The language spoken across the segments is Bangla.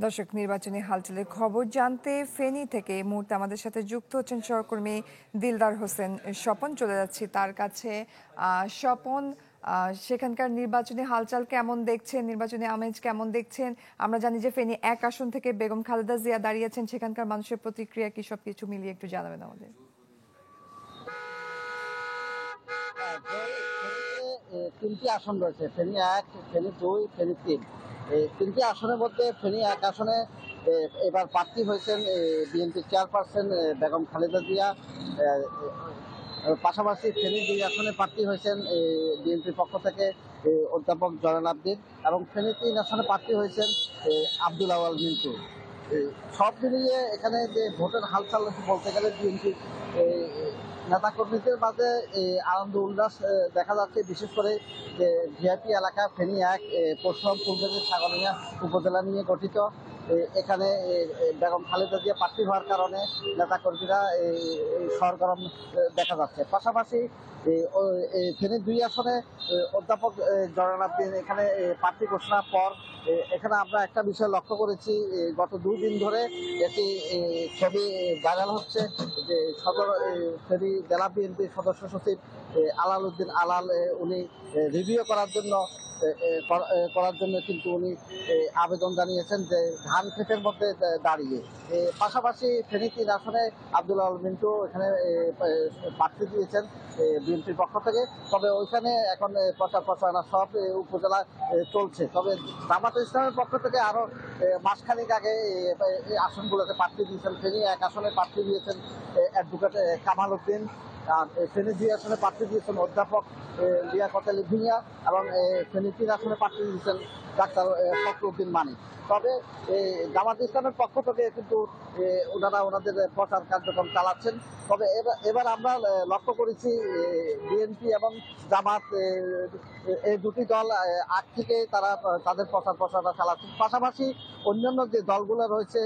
দর্শক, নির্বাচনী হালচালের খবর জানতে ফেনী থেকে এই মুহূর্তে আমাদের সাথে যুক্ত হচ্ছেন সহকর্মী দিলদার হোসেন স্বপন। চলে যাচ্ছি তার কাছে। স্বপন, সেখানকার নির্বাচনী হালচাল কেমন দেখছেন, নির্বাচনী আমেজ কেমন দেখছেন? আমরা জানি যে ফেনী 1 আসন থেকে বেগম খালেদা জিয়া দাঁড়িয়েছেন, সেখানকার মানুষের প্রতিক্রিয়া কি, সবকিছু মিলিয়ে একটু জানাবেন আমাদের। তিনটি আসন রয়েছে, ফেনী 1, ফেনী 2, ফেনী 3। এই তিনটি আসনের মধ্যে ফেনী 1 আসনে এবার প্রার্থী হয়েছেন বিএনপি চেয়ারপারসন বেগম খালেদা জিয়া। পাশাপাশি ফেনী 2 আসনে প্রার্থী হয়েছেন বিএনপির পক্ষ থেকে অধ্যাপক জয়নাল আবদীন, এবং ফেনী 3 আসনে প্রার্থী হয়েছেন আব্দুল আওয়াল মিন্টু। সব মিলিয়ে এখানে যে ভোটের হালচাল বলতে গেলে বিএনপি নেতাকর্মীদের মাঝে আনন্দ উল্লাস দেখা যাচ্ছে। বিশেষ করে যে ভিআইপি এলাকা ফেনী 1 পশ্চিম পূর্বের ছাগলিয়া উপজেলা নিয়ে গঠিত, এখানে বেগম খালেদা জিয়া প্রার্থী হওয়ার কারণে নেতাকর্মীরা সরগরম দেখা যাচ্ছে। পাশাপাশি ফেনী 2 আসনে অধ্যাপক জয়নাল আবদীন এখানে প্রার্থী ঘোষণার পর এখানে আমরা একটা বিষয় লক্ষ্য করেছি, গত 2 দিন ধরে একটি ছবি ভাইরাল হচ্ছে যে সদর ফেনী জেলা বিএনপির সদস্য সচিব আলাল উদ্দিন আলাল, উনি রিভিউ করার জন্য কিন্তু উনি আবেদন জানিয়েছেন যে ধান ক্ষেতের মধ্যে দাঁড়িয়ে। পাশাপাশি ফেনী 3 আসনে আব্দুল আওয়াল মিন্টু এখানে প্রার্থী দিয়েছেন বিএনপির পক্ষ থেকে। তবে ওইখানে এখন প্রচার প্রচারণা সব উপজেলায় চলছে। তবে জামাতে ইসলামের পক্ষ থেকে আরো মাসখানেক আগে এই আসনগুলোতে প্রার্থী দিয়েছেন। ফেনী 1 আসনে প্রার্থী দিয়েছেন অ্যাডভোকেট কামাল উদ্দিন, আর ফেনী 2 আসনে প্রার্থী দিয়েছেন অধ্যাপক লিয়াকত আলী ভূঁইয়া, এবং ফেনী 3 আসনে প্রার্থী দিয়েছেন ডাক্তার ফখরুদ্দিন মানিক। তবে জামাত ইসলামের পক্ষ থেকে কিন্তু ওনারা ওনাদের প্রচার কার্যক্রম চালাচ্ছেন। তবে এবার আমরা লক্ষ্য করেছি বিএনপি এবং জামাত এই দুটি দল আগ থেকে তারা তাদের প্রচার প্রচারণা চালাচ্ছেন। পাশাপাশি অন্যান্য যে দলগুলো রয়েছে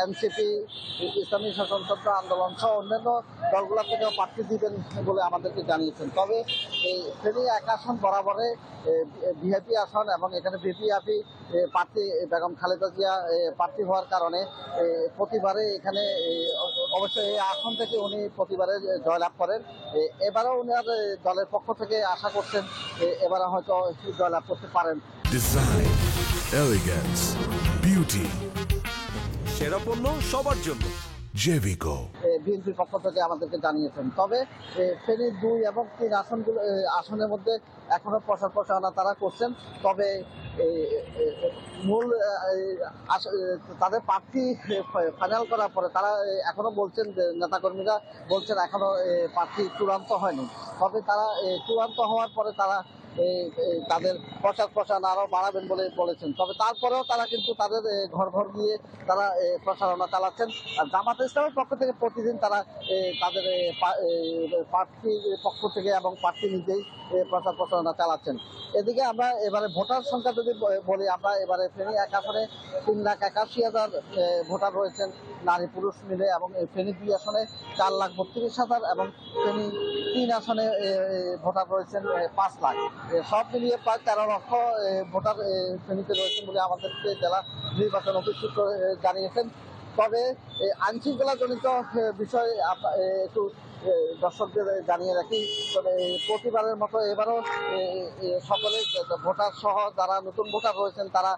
এনসিপি, ইসলামী শাসনতন্ত্র আন্দোলন সহ অন্যান্য দলগুলো থেকেও প্রার্থী দিবেন বলে আমাদেরকে জানিয়েছেন। তবে এই ফেনী 1 আসন বরাবরে ভিআইপি আসন, এবং এখানে বিপিআপি প্রার্থী বেগম খালেদা জিয়া প্রার্থী হওয়ার কারণে প্রতিবারে এখানে অবশ্যই এই আসন থেকে উনি প্রতিবারে জয়লাভ করেন। এবারও উনার দলের পক্ষ থেকে আশা করছেন এবারে হয়তো জয়লাভ করতে পারেন। ডিজাইন, এলিগেন্স, বিউটি, সেরা পণ্য সবার জন্য জেভিকো বিএনপির পক্ষ থেকে আমাদেরকে জানিয়েছেন। তবে ফেনী 2 এবং 3 আসনের মধ্যে এখনো প্রচার প্রচারণা তারা করছেন। তবে মূল তাদের প্রার্থী ফাইনাল করার পরে তারা এখনো বলছেন যে নেতাকর্মীরা বলছেন এখনো প্রার্থী চূড়ান্ত হয়নি। তবে তারা চূড়ান্ত হওয়ার পরে তারা তাদের প্রচার প্রচারণা আরো বাড়াবেন বলে বলেছেন। তবে তারপরেও তারা কিন্তু তাদের ঘর ঘর গিয়ে তারা প্রচারণা চালাচ্ছেন। আর জামাত ইসলামের পক্ষ থেকে প্রতিদিন তারা তাদের প্রার্থীর পক্ষ থেকে এবং প্রার্থী নিজেই প্রচার প্রচারণা চালাচ্ছেন। এদিকে আমরা এবারে ভোটার সংখ্যা যদি বলি, আমরা এবারে ফেনী 1 আসনে 3,81,000 ভোটার রয়েছেন নারী পুরুষ মিলে, এবং ফেনী 2 আসনে 4,32,000, এবং ফেনী 3 আসনে ভোটার রয়েছেন 5 লাখ। সব মিলিয়ে প্রায় 13 লক্ষ ভোটার ফেনীতে রয়েছেন বলে আমাদেরকে জেলা নির্বাচন অফিস সূত্র জানিয়েছেন। তবে আইনশৃঙ্খলা জনিত বিষয় একটু দর্শকদের জানিয়ে রাখি। তবে প্রতিবারের মতো এবারও সকলে ভোটার সহ যারা নতুন ভোটার রয়েছেন তারা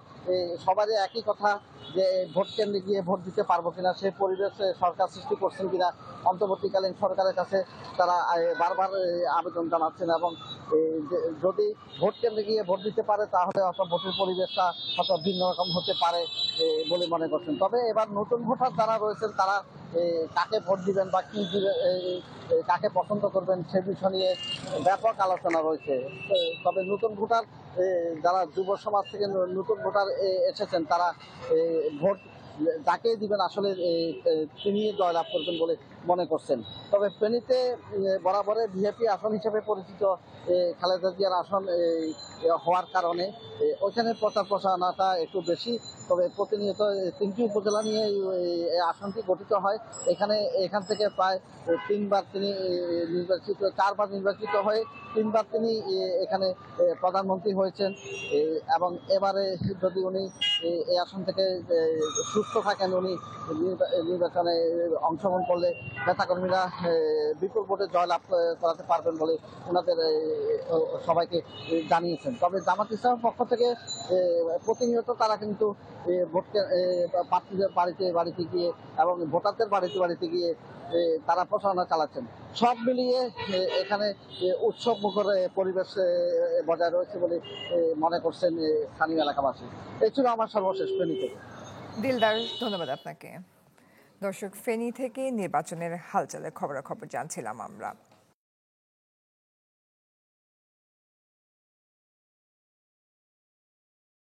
সবারই একই কথা যে ভোট কেন্দ্রে গিয়ে ভোট দিতে পারবো কিনা, সেই পরিবেশ সরকার সৃষ্টি করছেন কিনা অন্তর্বর্তীকালীন সরকারের কাছে তারা বারবার আবেদন জানাচ্ছেন। এবং যদি ভোট কেন্দ্রে গিয়ে ভোট দিতে পারে তাহলে হয়তো ভোটের পরিবেশটা হয়তো ভিন্ন রকম হতে পারে বলে মনে করছেন। তবে এবার নতুন ভোটার যারা রয়েছেন তারা কাকে ভোট দিবেন বা কি কাকে পছন্দ করবেন সে বিষয় নিয়ে ব্যাপক আলোচনা রয়েছে। তবে নতুন ভোটার যারা যুব সমাজ থেকে নতুন ভোটার এসেছেন তারা ভোট যাকেই দিবেন আসলে তিনি জয়লাভ করবেন বলে মনে করছেন। তবে ফেনীতে বরাবরে ভিআইপি আসন হিসেবে পরিচিত খালেদা জিয়ার আসন হওয়ার কারণে ওইখানে প্রচার প্রসারণাটা একটু বেশি। তবে প্রতিনিয়ত 3টি উপজেলা নিয়ে এই আসনটি গঠিত হয়। এখান থেকে প্রায় 3বার তিনি নির্বাচিত, 4বার নির্বাচিত হয়ে 3বার তিনি এখানে প্রধানমন্ত্রী হয়েছেন। এবং এবারে যদি উনি এই আসন থেকে সুস্থ থাকেন, উনি নির্বাচনে অংশগ্রহণ করলে নেতাকর্মীরা বিপুল ভোটে জয়লাভ করাতে পারবেন বলে ওনাদের সবাইকে জানিয়েছেন। তবে জামাত ইসলামের পক্ষ থেকে প্রতিনিয়ত তারা কিন্তু প্রার্থীদের বাড়িতে গিয়ে এবং ভোটারদের বাড়িতে গিয়ে তারা প্রচারণা চালাচ্ছেন। সব মিলিয়ে এখানে উৎসব মুখর পরিবেশ বজায় রয়েছে বলে মনে করছেন স্থানীয় এলাকাবাসী। এই ছিল আমার সর্বশেষ ফেনী থেকে। দিলদার, ধন্যবাদ আপনাকে। দর্শক, ফেনী থেকে নির্বাচনের হালচালের খবরাখবর জানছিলাম আমরা।